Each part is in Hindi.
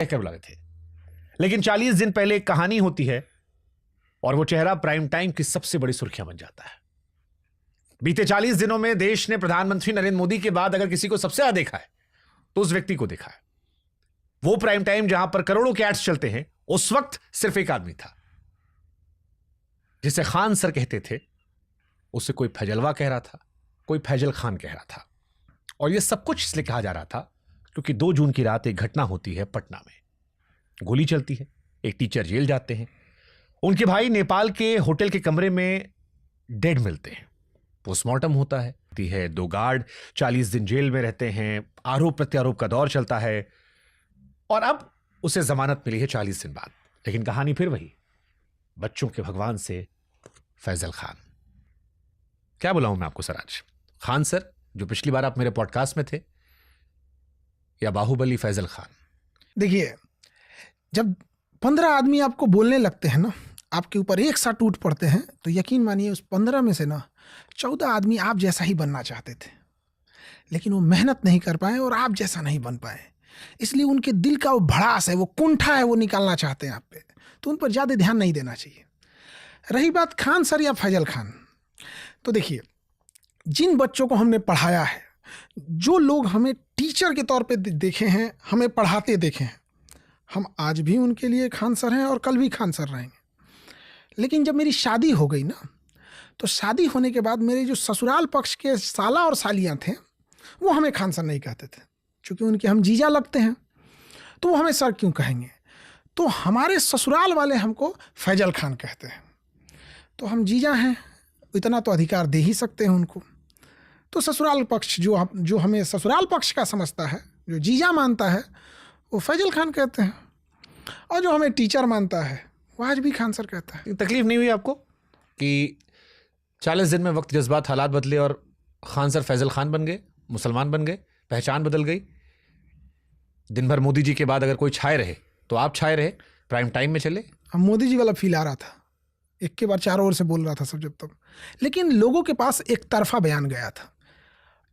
कहकर बुला रहे थे। लेकिन 40 दिन पहले एक कहानी होती है और वो चेहरा प्राइम टाइम की सबसे बड़ी सुर्खियां बन जाता है। बीते 40 दिनों में देश ने प्रधानमंत्री नरेंद्र मोदी के बाद अगर किसी को सबसे ज्यादा देखा है तो उस व्यक्ति को देखा है। वो प्राइम टाइम जहां पर करोड़ों के एड्स चलते हैं, उस वक्त सिर्फ एक आदमी था जिसे खान सर कहते थे। उसे कोई फैजलवा कह रहा था, कोई फैजल खान कह रहा था। और यह सब कुछ इसलिए कहा जा रहा था क्योंकि 2 जून की रात एक घटना होती है पटना में। गोली चलती है, एक टीचर जेल जाते हैं, उनके भाई नेपाल के होटल के कमरे में डेड मिलते हैं। पोस्टमार्टम होता है, 2 गार्ड 40 दिन जेल में रहते हैं, आरोप प्रत्यारोप का दौर चलता है और अब उसे जमानत मिली है 40 दिन बाद। लेकिन कहानी फिर वही, बच्चों के भगवान से फैजल खान। क्या बुलाऊं मैं आपको सर आज? खान सर जो पिछली बार आप मेरे पॉडकास्ट में थे, या बाहुबली फैजल खान? देखिए, जब 15 आदमी आपको बोलने लगते हैं ना, आपके ऊपर एक साथ टूट पड़ते हैं, तो यकीन मानिए उस 15 में से ना 14 आदमी आप जैसा ही बनना चाहते थे, लेकिन वो मेहनत नहीं कर पाए और आप जैसा नहीं बन पाए। इसलिए उनके दिल का वो भड़ास है, वो कुंठा है, वो निकालना चाहते हैं आप पे, तो उन पर ज़्यादा ध्यान नहीं देना चाहिए। रही बात खान सर या फैजल खान, तो देखिए, जिन बच्चों को हमने पढ़ाया है, जो लोग हमें टीचर के तौर पे देखे हैं, हमें पढ़ाते देखे हैं, हम आज भी उनके लिए खान सर हैं और कल भी खान सर रहेंगे। लेकिन जब मेरी शादी हो गई ना, तो शादी होने के बाद मेरे जो ससुराल पक्ष के साला और सालियाँ थे, वो हमें खान सर नहीं कहते थे। चूँकि उनके हम जीजा लगते हैं, तो वो हमें सर क्यों कहेंगे? तो हमारे ससुराल वाले हमको फैजल खान कहते हैं। तो हम जीजा हैं, इतना तो अधिकार दे ही सकते हैं उनको। तो ससुराल पक्ष जो हमें ससुराल पक्ष का समझता है, जो जीजा मानता है, वो फैजल खान कहते हैं, और जो हमें टीचर मानता है वो आज भी खान सर कहता है। तकलीफ नहीं हुई आपको कि 40 दिन में वक्त जज्बात हालात बदले और खान सर फैजल खान बन गए, मुसलमान बन गए, पहचान बदल गई? दिन भर मोदी जी के बाद अगर कोई छाए रहे तो आप छाए रहे, प्राइम टाइम में चले। हम मोदी जी वाला फील आ रहा था, एक के बाद चारों ओर से बोल रहा था सब जब तक। लेकिन लोगों के पास एक तरफा बयान गया था,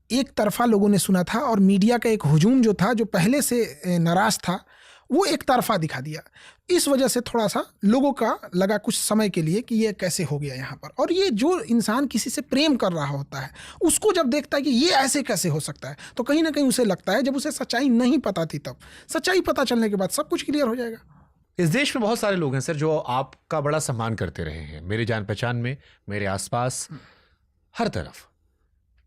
एक तरफा लोगों ने सुना था, और मीडिया का एक हुजूम जो था, जो पहले से नाराज था, वो एक तरफा दिखा दिया। इस वजह से थोड़ा सा लोगों का लगा कुछ समय के लिए कि ये कैसे हो गया यहाँ पर। और ये जो इंसान किसी से प्रेम कर रहा होता है, उसको जब देखता है कि ये ऐसे कैसे हो सकता है, तो कहीं ना कहीं उसे लगता है, जब उसे सच्चाई नहीं पता थी तब सच्चाई पता चलने के बाद सब कुछ क्लियर हो जाएगा। इस देश में बहुत सारे लोग हैं सर जो आपका बड़ा सम्मान करते रहे हैं, मेरी जान पहचान में, मेरे आसपास, हर तरफ।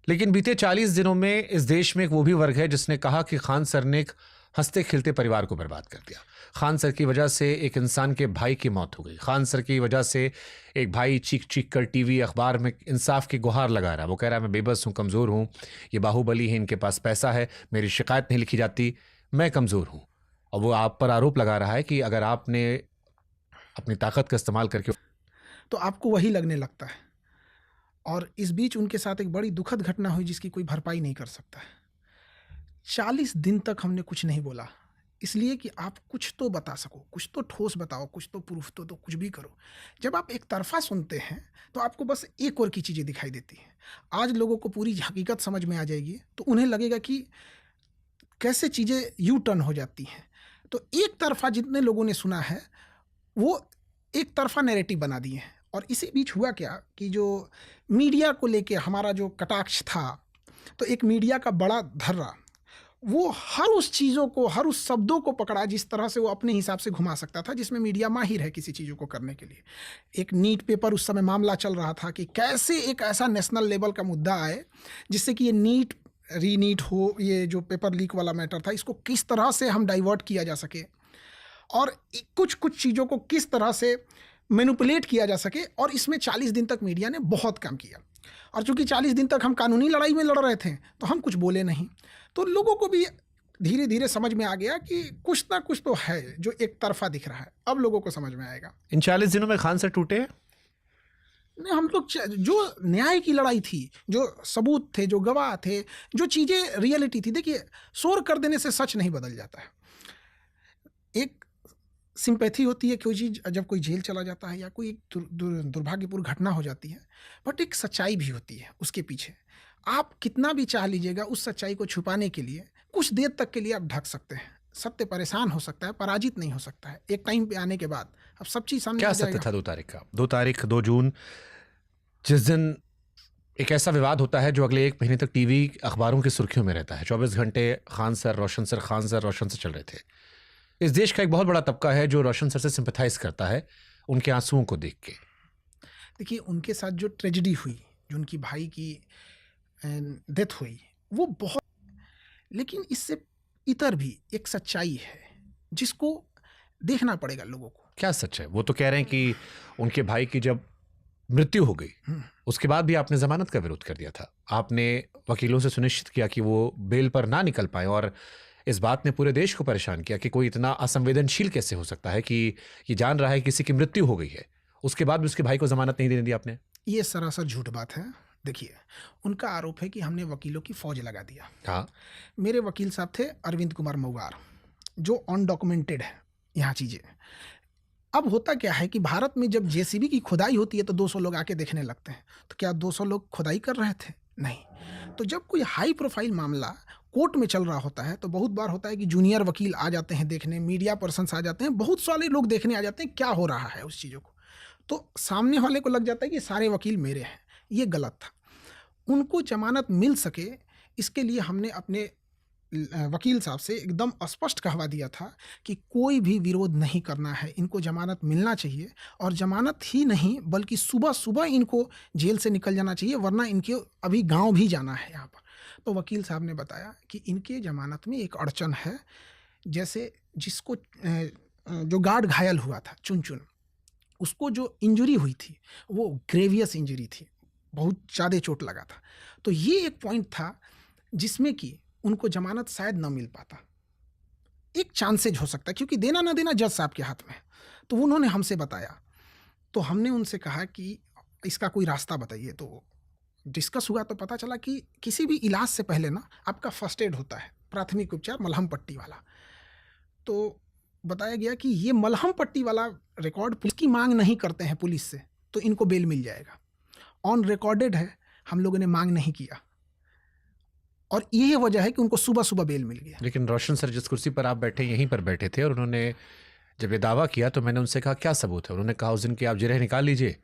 लेकिन बीते 40 दिनों में इस देश में एक वो भी वर्ग है जिसने कहा कि खान सर ने एक हंसते खिलते परिवार को बर्बाद कर दिया। खान सर की वजह से एक इंसान के भाई की मौत हो गई। खान सर की वजह से एक भाई चीख चीख कर टीवी अखबार में इंसाफ की गुहार लगा रहा। वो कह रहा है मैं बेबस हूँ, कमज़ोर हूँ, ये बाहुबली है, इनके पास पैसा है, मेरी शिकायत नहीं लिखी जाती, मैं कमज़ोर हूँ। और वो आप पर आरोप लगा रहा है कि अगर आपने अपनी ताकत का इस्तेमाल करके, तो आपको वही लगने लगता है। और इस बीच उनके साथ एक बड़ी दुखद घटना हुई जिसकी कोई भरपाई नहीं कर सकता है। 40 दिन तक हमने कुछ नहीं बोला, इसलिए कि आप कुछ तो बता सको, कुछ तो ठोस बताओ, कुछ तो प्रूफ तो कुछ भी करो। जब आप एक तरफा सुनते हैं तो आपको बस एक और की चीज़ें दिखाई देती हैं। आज लोगों को पूरी हकीकत समझ में आ जाएगी, तो उन्हें लगेगा कि कैसे चीज़ें यू टर्न हो जाती हैं। तो एक तरफा जितने लोगों ने सुना है, वो एक तरफा नैरेटिव बना दिए हैं। और इसी बीच हुआ क्या कि जो मीडिया को लेके हमारा जो कटाक्ष था, तो एक मीडिया का बड़ा धर्रा, वो हर उस चीज़ों को, हर उस शब्दों को पकड़ा जिस तरह से वो अपने हिसाब से घुमा सकता था, जिसमें मीडिया माहिर है किसी चीज़ों को करने के लिए। एक नीट पेपर उस समय मामला चल रहा था कि कैसे एक ऐसा नेशनल लेवल का मुद्दा आए जिससे कि ये नीट रीनीट हो, ये जो पेपर लीक वाला मैटर था, इसको किस तरह से हम डाइवर्ट किया जा सके और कुछ चीज़ों को किस तरह से मैनिपुलेट किया जा सके। और इसमें 40 दिन तक मीडिया ने बहुत काम किया। और चूंकि 40 दिन तक हम कानूनी लड़ाई में लड़ रहे थे, तो हम कुछ बोले नहीं। तो लोगों को भी धीरे धीरे समझ में आ गया कि कुछ ना कुछ तो है जो एक तरफा दिख रहा है। अब लोगों को समझ में आएगा। इन 40 दिनों में खान सर टूटे हैं? नहीं, हम लोग जो न्याय की लड़ाई थी, जो सबूत थे, जो गवाह थे, जो चीज़ें रियलिटी थी। देखिए, शोर कर देने से सच नहीं बदल जाता है। एक सिंपैथी होती है कोई चीज़ जब कोई जेल चला जाता है या कोई एक दुर्भाग्यपूर्ण घटना हो जाती है, बट एक सच्चाई भी होती है उसके पीछे। आप कितना भी चाह लीजिएगा, उस सच्चाई को छुपाने के लिए कुछ देर तक के लिए आप ढक सकते हैं, सत्य परेशान हो सकता है, पराजित नहीं हो सकता है। एक टाइम पे आने के बाद अब सब चीज़ सामने क्या आ सत्य जाएगा। था 2 तारीख का? 2 जून, जिस दिन एक ऐसा विवाद होता है जो अगले 1 महीने तक टीवी अखबारों की सुर्खियों में रहता है। 24 घंटे खान सर, रोशन सर, खान सर, रोशन सर चल रहे थे। इस देश का एक बहुत बड़ा तबका है जो रोशन सर से सिंपैथाइज करता है उनके आंसुओं को देख के। देखिए, उनके साथ जो ट्रेजेडी हुई, जो उनकी भाई की डेथ हुई, वो बहुत, लेकिन इससे इतर भी एक सच्चाई है जिसको देखना पड़ेगा लोगों को। क्या सच है? वो तो कह रहे हैं कि उनके भाई की जब मृत्यु हो गई उसके बाद भी आपने जमानत का विरोध कर दिया था। आपने वकीलों से सुनिश्चित किया कि वो बेल पर ना निकल पाए, और इस बात ने पूरे देश को परेशान किया कि कोई इतना असंवेदनशील कैसे हो सकता है कि ये जान रहा है किसी की मृत्यु हो गई है, उसके बाद भी उसके भाई को जमानत नहीं देने दी आपने। ये सरासर झूठ बात है। देखिए, उनका आरोप है कि हमने वकीलों की फौज लगा दिया। हाँ, मेरे वकील साहब थे अरविंद कुमार मऊगार, जो अनडॉक्यूमेंटेड है यहाँ चीज़ें। अब होता क्या है कि भारत में जब जेसीबी की खुदाई होती है तो 200 लोग आके देखने लगते हैं। तो क्या 200 लोग खुदाई कर रहे थे? नहीं। तो जब कोई हाई प्रोफाइल मामला कोर्ट में चल रहा होता है तो बहुत बार होता है कि जूनियर वकील आ जाते हैं देखने, मीडिया पर्सन्स आ जाते हैं, बहुत सारे लोग देखने आ जाते हैं क्या हो रहा है उस चीज़ों को। तो सामने वाले को लग जाता है कि सारे वकील मेरे हैं। ये गलत था। उनको जमानत मिल सके इसके लिए हमने अपने वकील साहब से एकदम स्पष्ट कहवा दिया था कि कोई भी विरोध नहीं करना है, इनको जमानत मिलना चाहिए, और जमानत ही नहीं बल्कि सुबह सुबह इनको जेल से निकल जाना चाहिए, वरना इनके अभी गांव भी जाना है यहाँ पर। तो वकील साहब ने बताया कि इनके जमानत में एक अड़चन है, जैसे जिसको जो गार्ड घायल हुआ था चुन चुन, उसको जो इंजरी हुई थी वो ग्रेवियस इंजरी थी, बहुत ज़्यादा चोट लगा था। तो ये एक पॉइंट था जिसमें कि उनको जमानत शायद न मिल पाता। एक चांसेज हो सकता है क्योंकि देना ना देना जज साहब के हाथ में है। तो उन्होंने हमसे बताया, तो हमने उनसे कहा कि इसका कोई रास्ता बताइए। तो डिस्कस हुआ तो पता चला कि किसी भी इलाज से पहले ना आपका फर्स्ट एड होता है, प्राथमिक उपचार, मलहम पट्टी वाला। तो बताया गया कि ये मलहम पट्टी वाला रिकॉर्ड पुलिस की मांग नहीं करते हैं पुलिस से, तो इनको बेल मिल जाएगा। ऑन रिकॉर्डेड है, हम लोगों ने मांग नहीं किया, और यही वजह है कि उनको सुबह सुबह बेल मिल गया। लेकिन रोशन सर जिस कुर्सी पर आप बैठे यहीं पर बैठे थे, और उन्होंने जब ये दावा किया तो मैंने उनसे कहा क्या सबूत है? उन्होंने कहा उस दिन की आप जिरह निकाल लीजिए,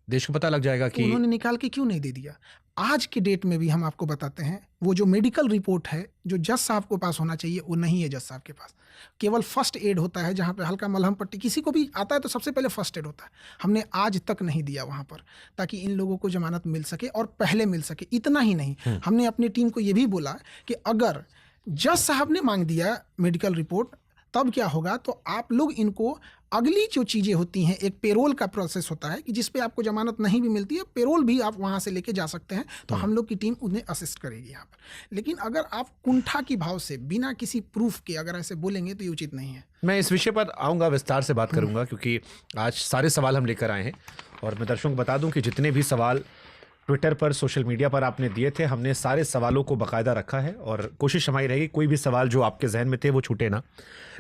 देश को पता लग जाएगा कि उन्होंने निकाल के क्यों नहीं दे दिया? आज के डेट में भी हम आपको बताते हैं, वो जो मेडिकल रिपोर्ट है जो जज साहब को पास होना चाहिए वो नहीं है जज साहब के पास। केवल फर्स्ट एड होता है, जहाँ पे हल्का मलहम पट्टी किसी को भी आता है तो सबसे पहले फर्स्ट एड होता है। हमने आज तक नहीं दिया वहाँ पर, ताकि इन लोगों को जमानत मिल सके और पहले मिल सके। इतना ही नहीं, हमने अपनी टीम को ये भी बोला कि अगर जज साहब ने मांग दिया मेडिकल रिपोर्ट तब क्या होगा, तो आप लोग इनको अगली जो चीज़ें होती हैं, एक पेरोल का प्रोसेस होता है कि जिस पे आपको जमानत नहीं भी मिलती है, पेरोल भी आप वहाँ से लेके जा सकते हैं। तो हम लोग की टीम उन्हें असिस्ट करेगी यहाँ पर। लेकिन अगर आप कुंठा की भाव से बिना किसी प्रूफ के अगर ऐसे बोलेंगे तो ये उचित नहीं है। मैं इस विषय पर आऊँगा, विस्तार से बात करूँगा, क्योंकि आज सारे सवाल हम लेकर आए हैं। और मैं दर्शकों को बता दूं कि जितने भी सवाल ट्विटर पर, सोशल मीडिया पर आपने दिए थे, हमने सारे सवालों को बाकायदा रखा है, और कोशिश हमारी रहेगी कोई भी सवाल जो आपके जहन में थे वो छूटे ना।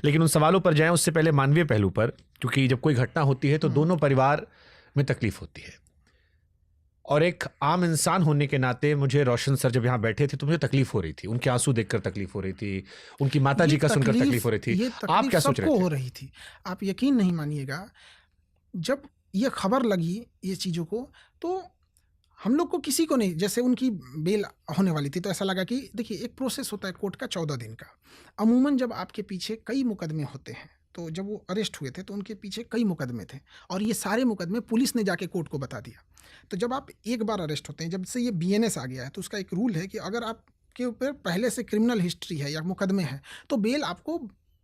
लेकिन उन सवालों पर जाएं उससे पहले मानवीय पहलू पर, क्योंकि जब कोई घटना होती है तो दोनों परिवार में तकलीफ होती है। और एक आम इंसान होने के नाते मुझे रोशन सर जब यहाँ बैठे थे तो मुझे तकलीफ हो रही थी, उनके आंसू देखकर तकलीफ हो रही थी, उनकी माता जी का सुनकर तकलीफ हो रही थी। ये आप क्या सोच रहे सबको थे? हो रही थी। आप यकीन नहीं मानिएगा, जब ये खबर लगी ये चीज़ों को, तो हम लोग को किसी को नहीं, जैसे उनकी बेल होने वाली थी तो ऐसा लगा कि देखिए एक प्रोसेस होता है कोर्ट का 14 दिन का। अमूमन जब आपके पीछे कई मुकदमे होते हैं, तो जब वो अरेस्ट हुए थे तो उनके पीछे कई मुकदमे थे, और ये सारे मुकदमे पुलिस ने जाके कोर्ट को बता दिया। तो जब आप एक बार अरेस्ट होते हैं, जब से ये BNS आ गया है, तो उसका एक रूल है कि अगर आपके ऊपर पहले से क्रिमिनल हिस्ट्री है या मुकदमे हैं तो बेल आपको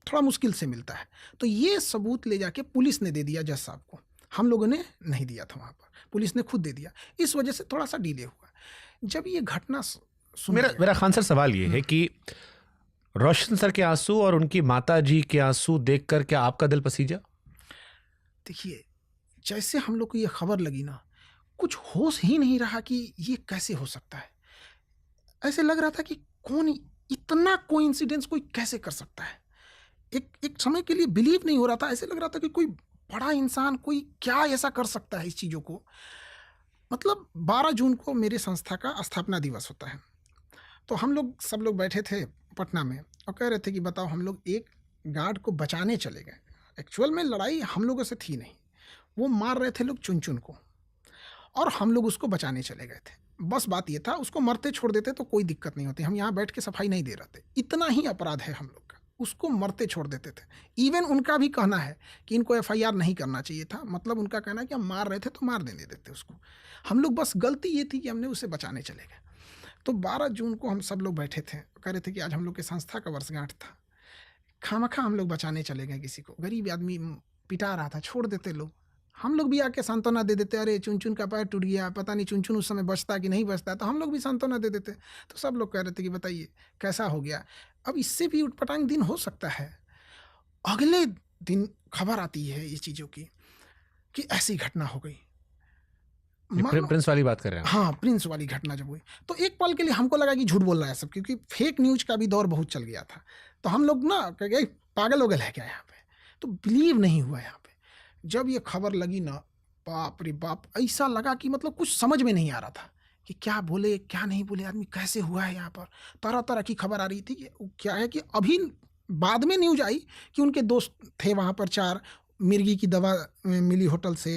थोड़ा मुश्किल से मिलता है। तो ये सबूत ले जाके पुलिस ने दे दिया जज साहब को, हम लोगों ने नहीं दिया था वहाँ पर, पुलिस ने खुद दे दिया। इस वजह से थोड़ा सा डिले हुआ। जब ये घटना मेरा खान सर सवाल ये है कि रोशन सर के आंसू और उनकी माता जी के आंसू देखकर क्या आपका दिल पसीजा? देखिए, जैसे हम लोग को ये खबर लगी ना, कुछ होश ही नहीं रहा कि ये कैसे हो सकता है। ऐसे लग रहा था कि कौन इतना कोइंसिडेंस कोई कैसे कर सकता है। एक समय के लिए बिलीव नहीं हो रहा था। ऐसे लग रहा था कि कोई बड़ा इंसान कोई क्या ऐसा कर सकता है इस चीज़ों को। मतलब 12 जून को मेरे संस्था का स्थापना दिवस होता है, तो हम लोग सब लोग बैठे थे पटना में और कह रहे थे कि बताओ, हम लोग एक गार्ड को बचाने चले गए। एक्चुअल में लड़ाई हम लोगों से थी नहीं, वो मार रहे थे लोग चुन को, और हम लोग उसको बचाने चले गए थे। बस बात ये था, उसको मरते छोड़ देते तो कोई दिक्कत नहीं होती, हम यहाँ बैठ के सफाई नहीं दे रहे थे, इतना ही अपराध है हम लोग का, उसको मरते छोड़ देते थे। इवन उनका भी कहना है कि इनको FIR नहीं करना चाहिए था, मतलब उनका कहना है कि हम मार रहे थे तो मार देने देते उसको, हम लोग बस गलती ये थी कि हमने उसे बचाने चले गए। तो 12 जून को हम सब लोग बैठे थे, कह रहे थे कि आज हम लोग के संस्था का वर्षगांठ था, खामखा हम लोग बचाने चले गए किसी को, गरीब आदमी पिटा रहा था, छोड़ देते लोग, हम लोग भी आके सांत्वना दे देते, अरे चुन का पैर टूट गया, पता नहीं चुन उस समय बचता कि नहीं बचता, तो हम लोग भी सांत्वना दे देते। तो सब लोग कह रहे थे कि बताइए कैसा हो गया। अब इससे भी उटपटांग दिन हो सकता है, अगले दिन खबर आती है ये चीज़ों की कि ऐसी घटना हो गई। प्रिंस वाली बात कर रहे हैं? हाँ, प्रिंस वाली घटना जब हुई तो एक पल के लिए हमको लगा कि झूठ बोल रहा है सब, क्योंकि फेक न्यूज का भी दौर बहुत चल गया था। तो हम लोग ना कह पागल वगल है क्या यहाँ पे, तो बिलीव नहीं हुआ यहाँ पे। जब ये खबर लगी ना, बाप रे बाप, ऐसा लगा कि मतलब कुछ समझ में नहीं आ रहा था कि क्या बोले क्या नहीं बोले, आदमी कैसे हुआ है। यहाँ पर तरह तरह की खबर आ रही थी कि क्या है कि अभी बाद में न्यूज आई कि उनके दोस्त थे वहाँ पर 4, मिर्गी की दवा मिली होटल से,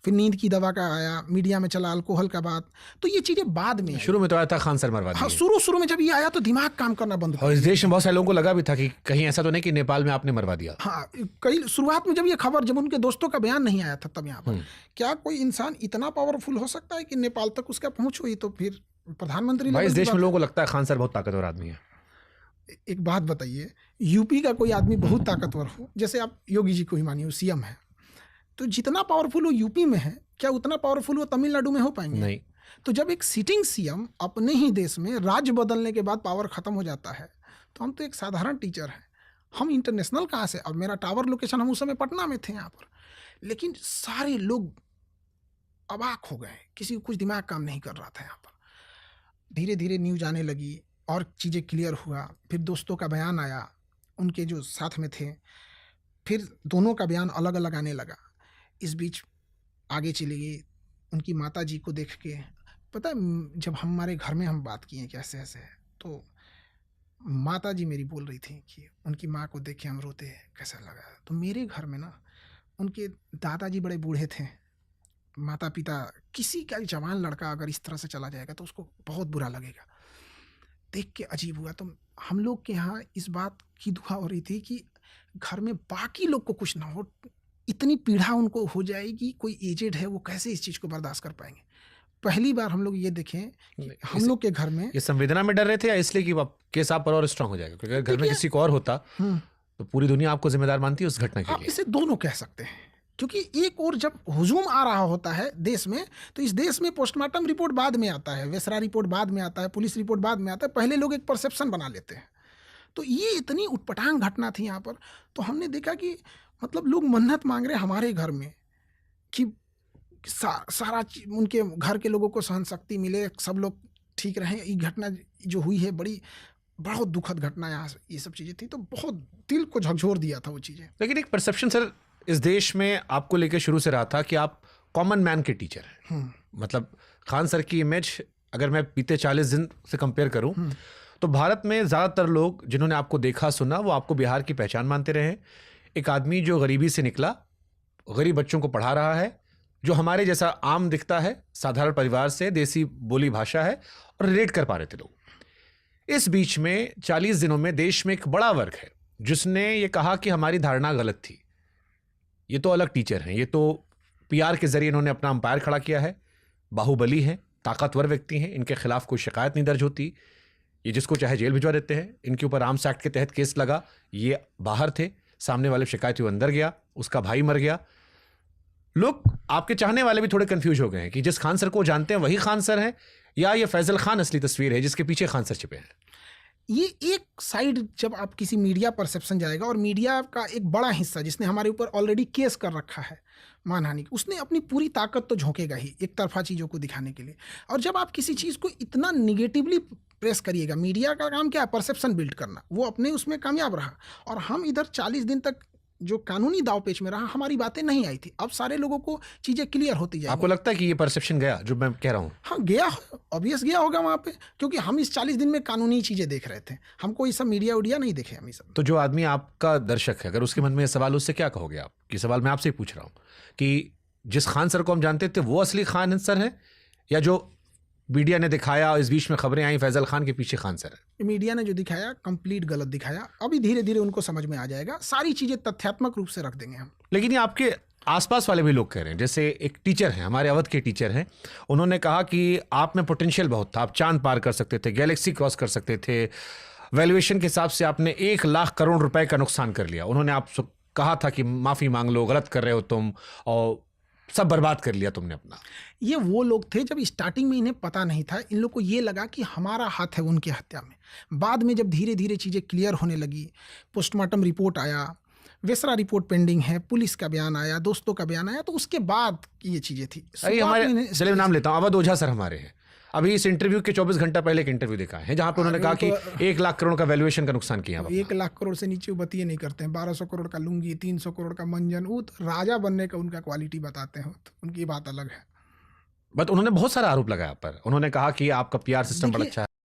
फिर नींद की दवा का आया, मीडिया में चला अल्कोहल का बात, तो ये चीज़ें बाद में। शुरू में तो आया था खान सर मरवा दिए। हाँ, शुरू में जब ये आया तो दिमाग काम करना बंद हो और इस देश में बहुत सारे लोगों को लगा भी था कि कहीं ऐसा तो नहीं कि नेपाल में आपने मरवा दिया। हाँ, कई शुरुआत में जब ये खबर, जब उनके दोस्तों का बयान नहीं आया था तब यहाँ पर क्या कोई इंसान इतना पावरफुल हो सकता है कि नेपाल तक उसका पहुँच हुई, तो फिर प्रधानमंत्री। भाई इस देश में लोगों को लगता है खान सर बहुत ताकतवर आदमी है। एक बात बताइए, यूपी का कोई आदमी बहुत ताकतवर हो, जैसे आप योगी जी को ही मानिए, CM है, तो जितना पावरफुल वो यूपी में है, क्या उतना पावरफुल वो तमिलनाडु में हो पाएंगे? नहीं। तो जब एक सिटिंग CM अपने ही देश में राज्य बदलने के बाद पावर खत्म हो जाता है, तो हम तो एक साधारण टीचर हैं, हम इंटरनेशनल कहाँ से। अब मेरा टावर लोकेशन, हम उस समय पटना में थे यहाँ पर, लेकिन सारे लोग अबाक हो गए, किसी को कुछ दिमाग काम नहीं कर रहा था यहाँ पर। धीरे धीरे न्यूज आने लगी और चीज़ें क्लियर हुआ, फिर दोस्तों का बयान आया, उनके जो साथ में थे, फिर दोनों का बयान अलग अलग आने लगा। इस बीच आगे चली गई, उनकी माता जी को देख के, पता है जब हमारे घर में हम बात किए कैसे ऐसे, तो माता जी मेरी बोल रही थी कि उनकी माँ को देख के हम रोते हैं, कैसा लगा। तो मेरे घर में ना उनके दादाजी बड़े बूढ़े थे, माता पिता, किसी का जवान लड़का अगर इस तरह से चला जाएगा तो उसको बहुत बुरा लगेगा। देख के अजीब हुआ। तो हम लोग के यहाँ इस बात की दुआ हो रही थी कि घर में बाकी लोग को कुछ ना हो, इतनी पीड़ा उनको हो जाएगी, कोई एजेड है वो कैसे इस चीज़ को बर्दाश्त कर पाएंगे। पहली बार हम लोग ये देखें कि हम लोग के घर में ये संवेदना में डर रहे थे या इसलिए कि केस आप पर और स्ट्रांग हो जाएगा, क्योंकि अगर घर में किसी को और होता तो पूरी दुनिया आपको जिम्मेदार मानती है उस घटना के लिए। इसे दोनों कह सकते हैं, क्योंकि एक और जब हुजूम आ रहा होता है देश में, तो इस देश में पोस्टमार्टम रिपोर्ट बाद में आता है, वेसरा रिपोर्ट बाद में आता है, पुलिस रिपोर्ट बाद में आता है, पहले लोग एक परसेप्शन बना लेते हैं। तो ये इतनी उटपटांग घटना थी यहाँ पर। तो हमने देखा कि मतलब लोग मन्नत मांग रहे हमारे घर में कि सारा उनके घर के लोगों को सहन शक्ति मिले, सब लोग ठीक रहें। ये घटना जो हुई है बहुत दुखद घटना, यहाँ ये सब चीज़ें थी, तो बहुत दिल को झकझोर दिया था वो चीज़ें। लेकिन एक परसेप्शन सर इस देश में आपको लेकर शुरू से रहा था कि आप कॉमन मैन के टीचर हैं। मतलब खान सर की इमेज अगर मैं बीते 40 दिन से कंपेयर करूं तो भारत में ज़्यादातर लोग जिन्होंने आपको देखा सुना वो आपको बिहार की पहचान मानते रहे। एक आदमी जो गरीबी से निकला, गरीब बच्चों को पढ़ा रहा है, जो हमारे जैसा आम दिखता है, साधारण परिवार से, देसी बोली भाषा है और रिलेट कर पा रहे थे लोग। इस बीच में 40 दिनों में देश में एक बड़ा वर्ग है जिसने ये कहा कि हमारी धारणा गलत थी, ये तो अलग टीचर हैं, ये तो PR के जरिए इन्होंने अपना अंपायर खड़ा किया है, बाहुबली हैं, ताकतवर व्यक्ति हैं, इनके खिलाफ कोई शिकायत नहीं दर्ज होती, ये जिसको चाहे जेल भिजवा देते हैं, इनके ऊपर आर्म्स एक्ट के तहत केस लगा, ये बाहर थे, सामने वाले शिकायत हुई, अंदर गया, उसका भाई मर गया। लोग आपके चाहने वाले भी थोड़े कंफ्यूज हो गए हैं कि जिस खान सर को जानते हैं वही खान सर हैं या ये फैजल खान असली तस्वीर है जिसके पीछे खान सर छिपे हैं। ये एक साइड जब आप किसी मीडिया परसेप्शन जाएगा, और मीडिया का एक बड़ा हिस्सा जिसने हमारे ऊपर ऑलरेडी केस कर रखा है मानहानि, उसने अपनी पूरी ताकत तो झोंकेगा ही एक तरफा चीज़ों को दिखाने के लिए। और जब आप किसी चीज़ को इतना निगेटिवली प्रेस करिएगा, मीडिया का काम क्या है, परसेप्शन बिल्ड करना, वो अपने उसमें कामयाब रहा। और हम इधर 40 दिन तक जो कानूनी दावपेच में रहा, हमारी बातें नहीं आई थी। अब सारे लोगों को चीजें क्लियर होती आपको जाएंगी। लगता है कि ये परसेप्शन गया जो मैं कह रहा हूँ? हाँ गया, ऑब्वियस गया होगा वहां पे, क्योंकि हम इस 40 दिन में कानूनी चीजें देख रहे थे, हम कोई सब मीडिया उडिया नहीं देखे हम ये सब। तो जो आदमी आपका दर्शक है, अगर उसके मन में ये सवाल, उससे क्या कहोगे आप? कि सवाल मैं आपसे ही पूछ रहा हूँ कि जिस खान सर को हम जानते थे वो असली खान सर है, या जो मीडिया ने दिखाया और इस बीच में खबरें आई फैजल खान के पीछे खान सर है? मीडिया ने जो दिखाया कंप्लीट गलत दिखाया। अभी धीरे धीरे उनको समझ में आ जाएगा, सारी चीजें तथ्यात्मक रूप से रख देंगे हम। लेकिन ये आपके आसपास वाले भी लोग कह रहे हैं, जैसे एक टीचर हैं, हमारे अवध के टीचर हैं, उन्होंने कहा कि आप में पोटेंशियल बहुत था, आप चांद पार कर सकते थे, गैलेक्सी क्रॉस कर सकते थे, वैल्यूएशन के हिसाब से आपने 1 लाख करोड़ रुपए का नुकसान कर लिया। उन्होंने आपसे कहा था कि माफी मांग लो, गलत कर रहे हो तुम, और सब बर्बाद कर लिया तुमने अपना। ये वो लोग थे जब स्टार्टिंग में इन्हें पता नहीं था, इन लोग को ये लगा कि हमारा हाथ है उनकी हत्या में। बाद में जब धीरे धीरे चीज़ें क्लियर होने लगी, पोस्टमार्टम रिपोर्ट आया, वेसरा रिपोर्ट पेंडिंग है, पुलिस का बयान आया, दोस्तों का बयान आया, तो उसके बाद ये चीज़ें थी। अरे हमारे, चलिए नाम लेता हूँ, अवध ओझा सर हमारे हैं। अभी इस इंटरव्यू के 24 घंटा पहले एक इंटरव्यू देखा है जहां पे उन्होंने कहा कि 1 लाख करोड़ का वैल्यूएशन का नुकसान किया। 1 लाख करोड़ से नीचे वो बतिये नहीं करते हैं। 1200 करोड़ का लुंगी, 300 करोड़ का मंजन, वो तो राजा बनने का उनका क्वालिटी बताते हैं, तो उनकी बात अलग है। बट उन्होंने बहुत सारा आरोप लगाया आप पर। उन्होंने कहा कि आपका पीआर सिस्टम बड़ा अच्छा है।